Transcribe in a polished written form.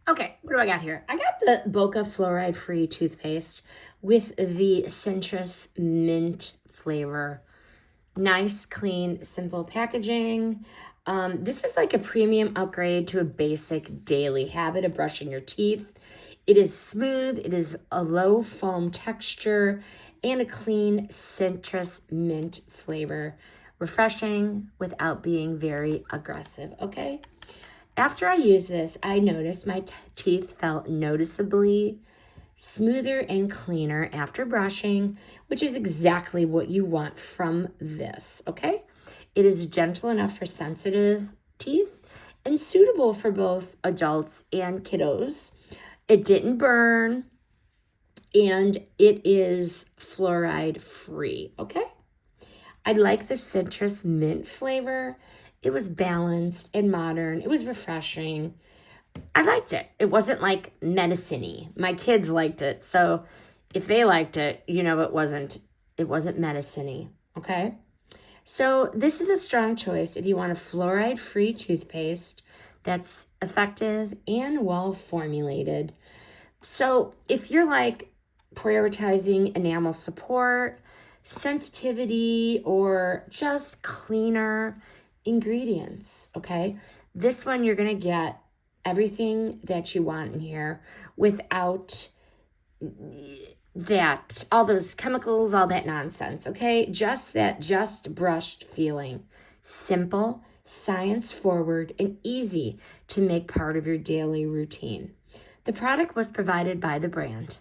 Okay, what do I got here? I got the Boka Fluoride Free toothpaste with the citrus mint flavor. Nice, clean, simple packaging. This is like a premium upgrade to a basic daily habit of brushing your teeth. It is smooth, it is a low foam texture, and a clean citrus mint flavor. Refreshing without being very aggressive, okay? After I used this, I noticed my teeth felt noticeably smoother and cleaner after brushing, which is exactly what you want from this, okay? It is gentle enough for sensitive teeth and suitable for both adults and kiddos. It didn't burn, and it is fluoride free, okay? I like the citrus mint flavor. It was balanced and modern. It was refreshing. I liked it. It wasn't like medicine-y. My kids liked it. So if they liked it, you know, it wasn't medicine-y, okay? So this is a strong choice if you want a fluoride-free toothpaste that's effective and well-formulated. So if you're like prioritizing enamel support, sensitivity, or just cleaner ingredients, okay? This one you're going to get everything that you want in here without that, all those chemicals, all that nonsense, okay? Just brushed feeling. Simple, science forward, and easy to make part of your daily routine. The product was provided by the brand.